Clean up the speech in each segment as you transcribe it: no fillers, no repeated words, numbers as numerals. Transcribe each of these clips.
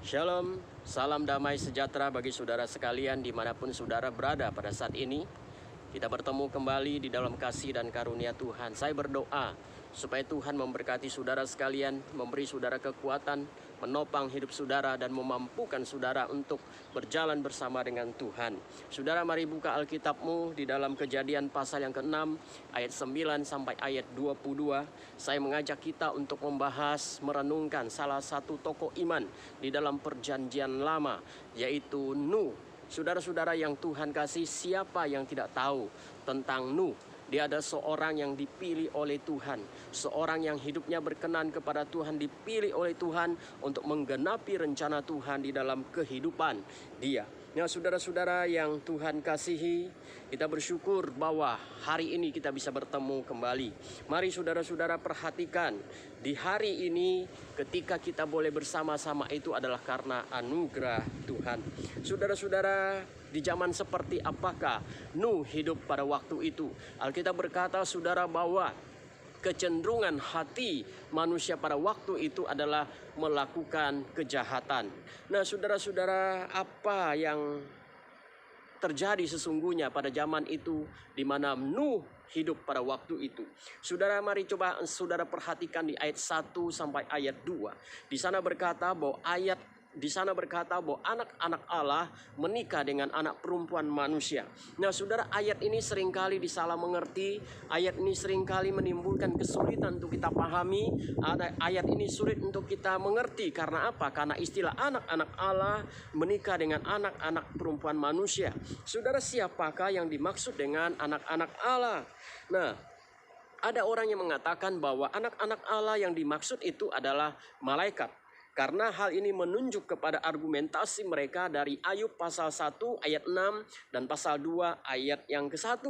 Shalom, salam damai sejahtera bagi saudara sekalian dimanapun saudara berada pada saat ini. Kita bertemu kembali di dalam kasih dan karunia Tuhan. Saya berdoa supaya Tuhan memberkati saudara sekalian, memberi saudara kekuatan, menopang hidup saudara dan memampukan saudara untuk berjalan bersama dengan Tuhan. Saudara, mari buka Alkitabmu di dalam Kejadian pasal yang ke-6 ayat 9 sampai ayat 22. Saya mengajak kita untuk membahas, merenungkan salah satu tokoh iman di dalam Perjanjian Lama, yaitu Nuh. Saudara-saudara yang Tuhan kasih, siapa yang tidak tahu tentang Nuh? Dia ada seorang yang dipilih oleh Tuhan, seorang yang hidupnya berkenan kepada Tuhan, dipilih oleh Tuhan untuk menggenapi rencana Tuhan di dalam kehidupan dia. Nah, saudara-saudara yang Tuhan kasihi, kita bersyukur bahwa hari ini kita bisa bertemu kembali. Mari saudara-saudara perhatikan, di hari ini ketika kita boleh bersama-sama itu adalah karena anugerah Tuhan. Saudara-saudara, di zaman seperti apakah Nuh hidup pada waktu itu? Alkitab berkata, saudara, bahwa kecenderungan hati manusia pada waktu itu adalah melakukan kejahatan. Nah, saudara-saudara, apa yang terjadi sesungguhnya pada zaman itu di mana Nuh hidup pada waktu itu? Saudara, mari coba saudara perhatikan di ayat 1 sampai ayat 2. Di sana berkata bahwa anak-anak Allah menikah dengan anak perempuan manusia. Nah, saudara, ayat ini seringkali disalah mengerti. Ayat ini seringkali menimbulkan kesulitan untuk kita pahami. Ayat ini sulit untuk kita mengerti. Karena apa? Karena istilah anak-anak Allah menikah dengan anak-anak perempuan manusia. Saudara, siapakah yang dimaksud dengan anak-anak Allah? Nah, ada orang yang mengatakan bahwa anak-anak Allah yang dimaksud itu adalah malaikat. Karena hal ini menunjuk kepada argumentasi mereka dari Ayub pasal 1 ayat 6 dan pasal 2 ayat yang ke-1.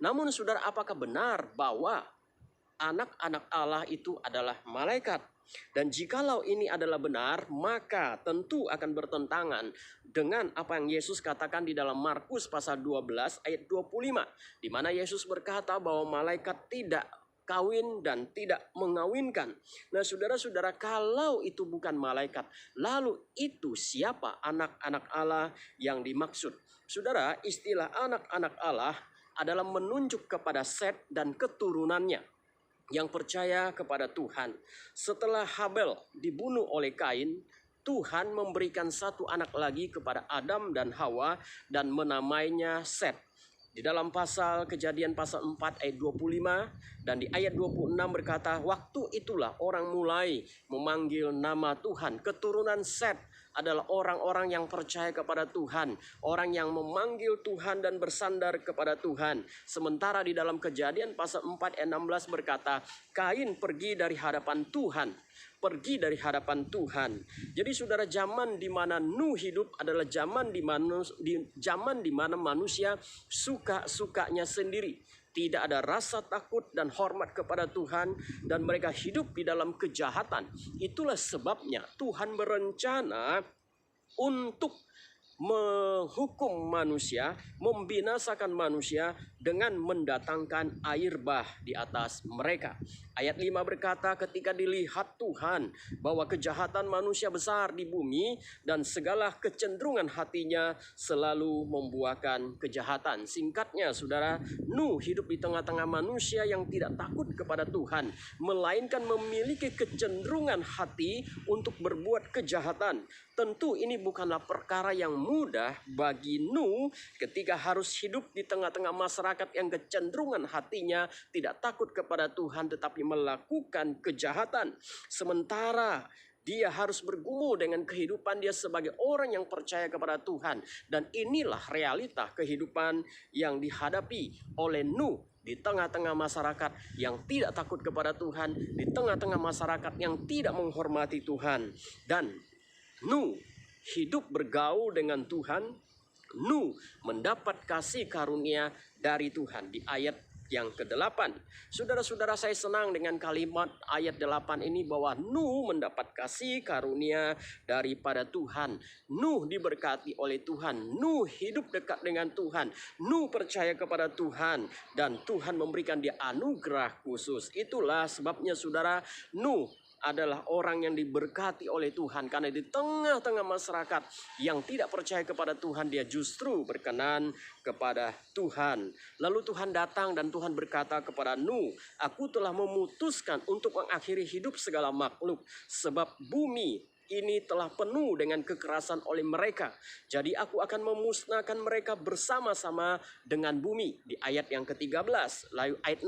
Namun saudara, apakah benar bahwa anak-anak Allah itu adalah malaikat? Dan jikalau ini adalah benar, maka tentu akan bertentangan dengan apa yang Yesus katakan di dalam Markus pasal 12 ayat 25. Di mana Yesus berkata bahwa malaikat tidak kawin dan tidak mengawinkan. Nah, saudara-saudara, kalau itu bukan malaikat, lalu itu siapa anak-anak Allah yang dimaksud? Saudara, istilah anak-anak Allah adalah menunjuk kepada Set dan keturunannya yang percaya kepada Tuhan. Setelah Habel dibunuh oleh Kain, Tuhan memberikan satu anak lagi kepada Adam dan Hawa dan menamainya Set. Di dalam Kejadian pasal 4 ayat 25 dan di ayat 26 berkata, waktu itulah orang mulai memanggil nama Tuhan. Keturunan Set adalah orang-orang yang percaya kepada Tuhan, orang yang memanggil Tuhan dan bersandar kepada Tuhan. Sementara di dalam Kejadian pasal 4 ayat 16 berkata, Kain pergi dari hadapan Tuhan. Jadi saudara, zaman di mana Nuh hidup adalah zaman di mana manusia suka-sukanya sendiri. Tidak ada rasa takut dan hormat kepada Tuhan dan mereka hidup di dalam kejahatan. Itulah sebabnya Tuhan berencana untuk menghukum manusia, membinasakan manusia dengan mendatangkan air bah di atas mereka. Ayat 5 berkata, ketika dilihat Tuhan bahwa kejahatan manusia besar di bumi dan segala kecenderungan hatinya selalu membuahkan kejahatan. Singkatnya saudara, Nuh hidup di tengah-tengah manusia yang tidak takut kepada Tuhan, melainkan memiliki kecenderungan hati untuk berbuat kejahatan. Tentu ini bukanlah perkara yang mudah bagi Nuh ketika harus hidup di tengah-tengah masyarakat yang kecenderungan hatinya tidak takut kepada Tuhan tetapi melakukan kejahatan. Sementara dia harus bergumul dengan kehidupan dia sebagai orang yang percaya kepada Tuhan. Dan inilah realita kehidupan yang dihadapi oleh Nuh di tengah-tengah masyarakat yang tidak takut kepada Tuhan, di tengah-tengah masyarakat yang tidak menghormati Tuhan. Dan Nuh hidup bergaul dengan Tuhan. Nuh mendapat kasih karunia dari Tuhan. Di ayat yang ke-8, saudara-saudara, saya senang dengan kalimat ayat 8 ini bahwa Nuh mendapat kasih karunia daripada Tuhan. Nuh diberkati oleh Tuhan. Nuh hidup dekat dengan Tuhan. Nuh percaya kepada Tuhan dan Tuhan memberikan dia anugerah khusus. Itulah sebabnya saudara, Nuh adalah orang yang diberkati oleh Tuhan. Karena di tengah-tengah masyarakat yang tidak percaya kepada Tuhan, dia justru berkenan kepada Tuhan. Lalu Tuhan datang dan Tuhan berkata kepada Nuh, "Aku telah memutuskan untuk mengakhiri hidup segala makhluk, sebab bumi ini telah penuh dengan kekerasan oleh mereka. Jadi aku akan memusnahkan mereka bersama-sama dengan bumi." Di ayat yang ke-13. Lalu ayat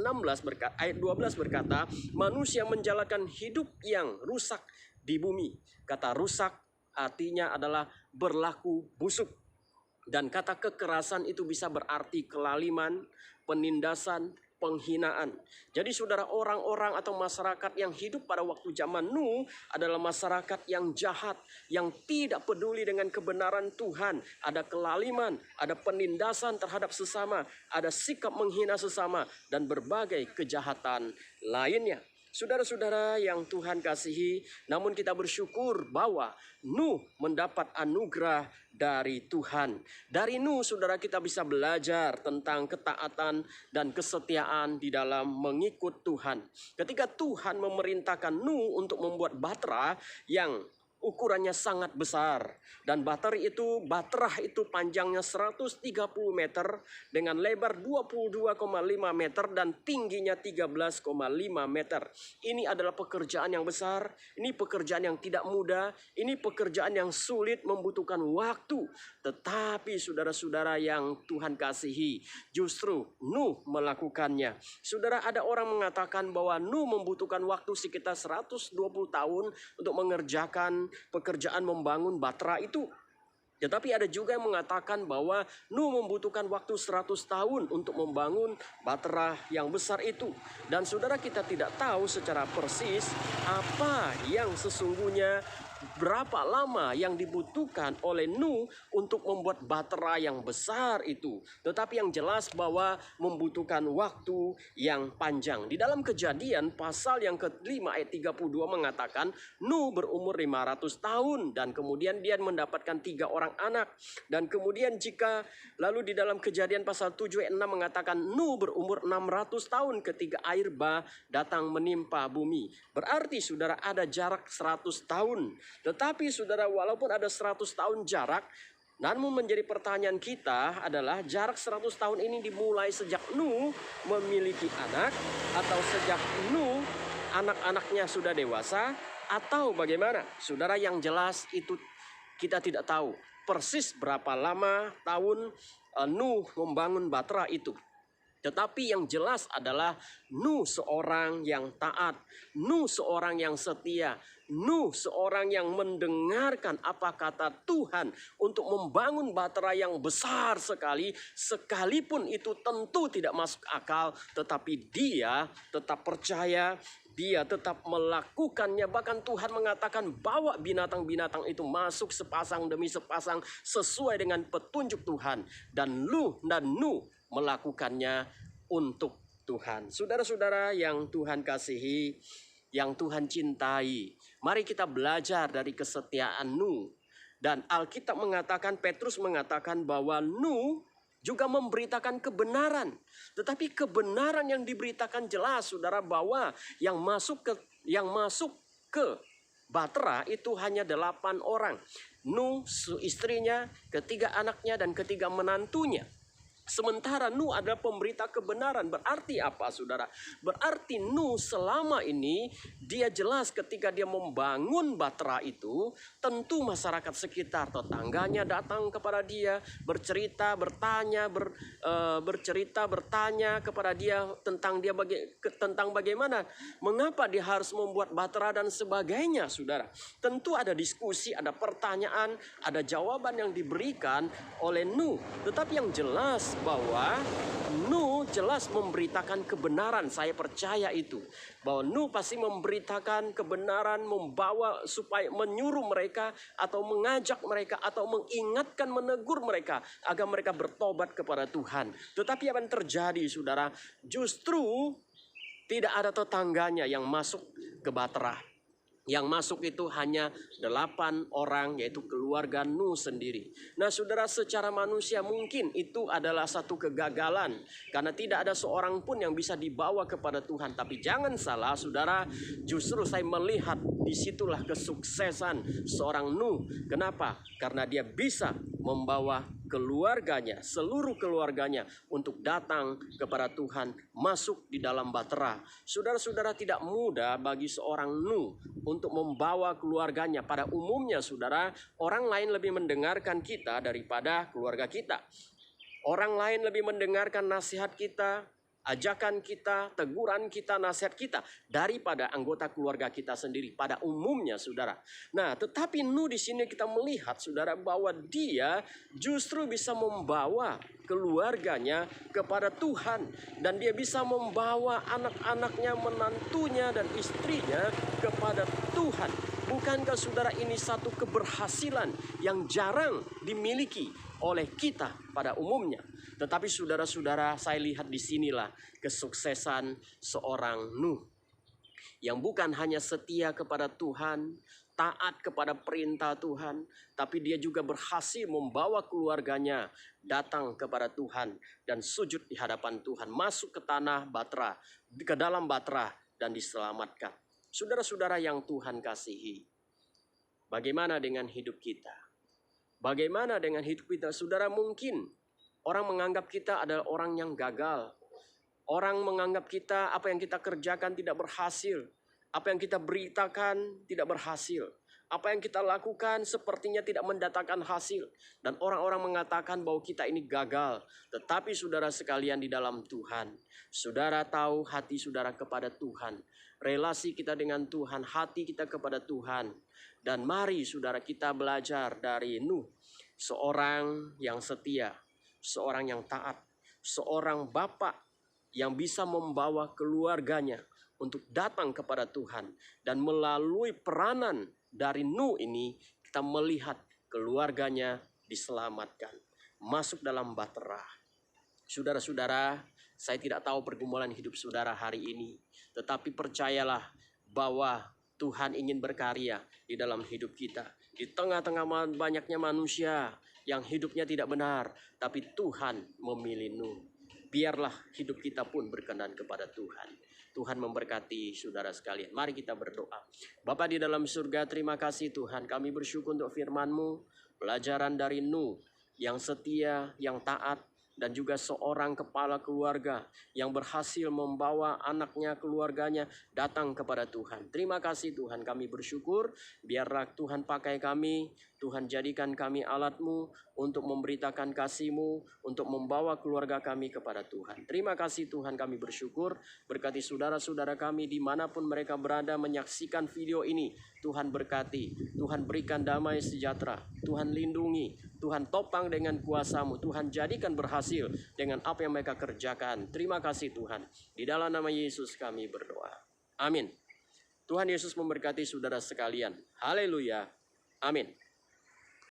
12 berkata, "Manusia menjalankan hidup yang rusak di bumi." Kata rusak artinya adalah berlaku busuk. Dan kata kekerasan itu bisa berarti kelaliman, penindasan, penghinaan. Jadi saudara, orang-orang atau masyarakat yang hidup pada waktu zaman Nuh adalah masyarakat yang jahat, yang tidak peduli dengan kebenaran Tuhan. Ada kelaliman, ada penindasan terhadap sesama, ada sikap menghina sesama, dan berbagai kejahatan lainnya. Saudara-saudara yang Tuhan kasihi, namun kita bersyukur bahwa Nuh mendapat anugerah dari Tuhan. Dari Nuh, saudara, kita bisa belajar tentang ketaatan dan kesetiaan di dalam mengikut Tuhan. Ketika Tuhan memerintahkan Nuh untuk membuat bahtera yang ukurannya sangat besar, dan bahtera itu panjangnya 130 meter dengan lebar 22,5 meter dan tingginya 13,5 meter. Ini adalah pekerjaan yang besar, ini pekerjaan yang tidak mudah, ini pekerjaan yang sulit, membutuhkan waktu. Tetapi saudara-saudara yang Tuhan kasihi, justru Nuh melakukannya. Saudara, ada orang mengatakan bahwa Nuh membutuhkan waktu sekitar 120 tahun untuk mengerjakan pekerjaan membangun bahtera itu. Tetapi ada juga yang mengatakan bahwa Nuh membutuhkan waktu 100 tahun untuk membangun bahtera yang besar itu. Dan saudara, kita tidak tahu secara persis apa yang sesungguhnya, berapa lama yang dibutuhkan oleh Nuh untuk membuat bahtera yang besar itu. Tetapi yang jelas bahwa membutuhkan waktu yang panjang. Di dalam Kejadian pasal yang ke-5 ayat 32 mengatakan Nuh berumur 500 tahun dan kemudian dia mendapatkan 3 orang anak. Dan kemudian lalu di dalam Kejadian pasal 7 ayat 6 mengatakan Nuh berumur 600 tahun ketika air bah datang menimpa bumi. Berarti saudara, ada jarak 100 tahun. Tetapi saudara, walaupun ada 100 tahun jarak, namun menjadi pertanyaan kita adalah jarak 100 tahun ini dimulai sejak Nuh memiliki anak, atau sejak Nuh anak-anaknya sudah dewasa, atau bagaimana? Saudara, yang jelas itu kita tidak tahu persis berapa lama tahun Nuh membangun bahtera itu. Tetapi yang jelas adalah Nuh seorang yang taat, Nuh seorang yang setia, Nuh seorang yang mendengarkan apa kata Tuhan untuk membangun bahtera yang besar sekali, sekalipun itu tentu tidak masuk akal, tetapi dia tetap percaya, dia tetap melakukannya. Bahkan Tuhan mengatakan bawa binatang-binatang itu masuk sepasang demi sepasang sesuai dengan petunjuk Tuhan. Dan Nuh melakukannya untuk Tuhan. Saudara-saudara yang Tuhan kasihi, yang Tuhan cintai, mari kita belajar dari kesetiaan Nuh. Dan Alkitab mengatakan, Petrus mengatakan bahwa Nuh juga memberitakan kebenaran. Tetapi kebenaran yang diberitakan jelas, saudara, bahwa yang masuk ke bahtera itu hanya 8 orang. Nuh, istrinya, ketiga anaknya, dan ketiga menantunya. Sementara Nuh adalah pemberita kebenaran. Berarti apa, saudara? Berarti Nuh selama ini dia jelas ketika dia membangun bahtera itu, tentu masyarakat sekitar, tetangganya datang kepada dia, bercerita, bertanya kepada dia tentang bagaimana, mengapa dia harus membuat bahtera dan sebagainya, saudara. Tentu ada diskusi, ada pertanyaan, ada jawaban yang diberikan oleh Nuh. Tetapi yang jelas bahwa Nuh jelas memberitakan kebenaran. Saya percaya itu, bahwa Nuh pasti memberitakan kebenaran, membawa supaya menyuruh mereka atau mengajak mereka atau mengingatkan, menegur mereka agar mereka bertobat kepada Tuhan. Tetapi apa yang terjadi, saudara? Justru tidak ada tetangganya yang masuk ke bahtera. Yang masuk itu hanya 8 orang, yaitu keluarga Nuh sendiri. Nah saudara, secara manusia mungkin itu adalah satu kegagalan, karena tidak ada seorang pun yang bisa dibawa kepada Tuhan. Tapi jangan salah saudara, justru saya melihat disitulah kesuksesan seorang Nuh. Kenapa? Karena dia bisa membawa keluarganya, seluruh keluarganya untuk datang kepada Tuhan, masuk di dalam bahtera. Saudara-saudara, tidak mudah bagi seorang Nuh untuk membawa keluarganya. Pada umumnya saudara, orang lain lebih mendengarkan kita daripada keluarga kita. Orang lain lebih mendengarkan nasihat kita, ajakan kita, teguran kita, nasihat kita daripada anggota keluarga kita sendiri pada umumnya saudara. Nah, tetapi Nuh di sini kita melihat saudara bahwa dia justru bisa membawa keluarganya kepada Tuhan, dan dia bisa membawa anak-anaknya, menantunya dan istrinya kepada Tuhan. Bukankah saudara ini satu keberhasilan yang jarang dimiliki oleh kita pada umumnya? Tetapi saudara-saudara, saya lihat di sinilah kesuksesan seorang Nuh, yang bukan hanya setia kepada Tuhan, taat kepada perintah Tuhan, tapi dia juga berhasil membawa keluarganya datang kepada Tuhan dan sujud di hadapan Tuhan, masuk ke tanah bahtera, ke dalam bahtera, dan diselamatkan. Saudara-saudara yang Tuhan kasihi, bagaimana dengan hidup kita? Bagaimana dengan hidup kita? Saudara, mungkin orang menganggap kita adalah orang yang gagal. Orang menganggap kita, apa yang kita kerjakan tidak berhasil. Apa yang kita beritakan tidak berhasil. Apa yang kita lakukan sepertinya tidak mendatangkan hasil. Dan orang-orang mengatakan bahwa kita ini gagal. Tetapi saudara sekalian di dalam Tuhan, saudara tahu hati saudara kepada Tuhan, relasi kita dengan Tuhan, hati kita kepada Tuhan. Dan mari saudara kita belajar dari Nuh, seorang yang setia, seorang yang taat, seorang bapak yang bisa membawa keluarganya untuk datang kepada Tuhan. Dan melalui peranan dari Nuh ini, kita melihat keluarganya diselamatkan, masuk dalam bahtera. Saudara-saudara, saya tidak tahu pergumulan hidup saudara hari ini, tetapi percayalah bahwa Tuhan ingin berkarya di dalam hidup kita. Di tengah-tengah banyaknya manusia yang hidupnya tidak benar, tapi Tuhan memilih Nuh. Biarlah hidup kita pun berkenan kepada Tuhan. Tuhan memberkati saudara sekalian. Mari kita berdoa. Bapa di dalam surga, terima kasih Tuhan. Kami bersyukur untuk firman-Mu, pelajaran dari Nuh yang setia, yang taat, dan juga seorang kepala keluarga yang berhasil membawa anaknya, keluarganya datang kepada Tuhan. Terima kasih Tuhan, kami bersyukur. Biarlah Tuhan pakai kami, Tuhan jadikan kami alat-Mu untuk memberitakan kasih-Mu, untuk membawa keluarga kami kepada Tuhan. Terima kasih Tuhan, kami bersyukur. Berkati saudara-saudara kami dimanapun mereka berada menyaksikan video ini. Tuhan berkati, Tuhan berikan damai sejahtera, Tuhan lindungi, Tuhan topang dengan kuasa-Mu, Tuhan jadikan berhasil dengan apa yang mereka kerjakan. Terima kasih Tuhan. Di dalam nama Yesus kami berdoa. Amin. Tuhan Yesus memberkati saudara sekalian. Haleluya. Amin.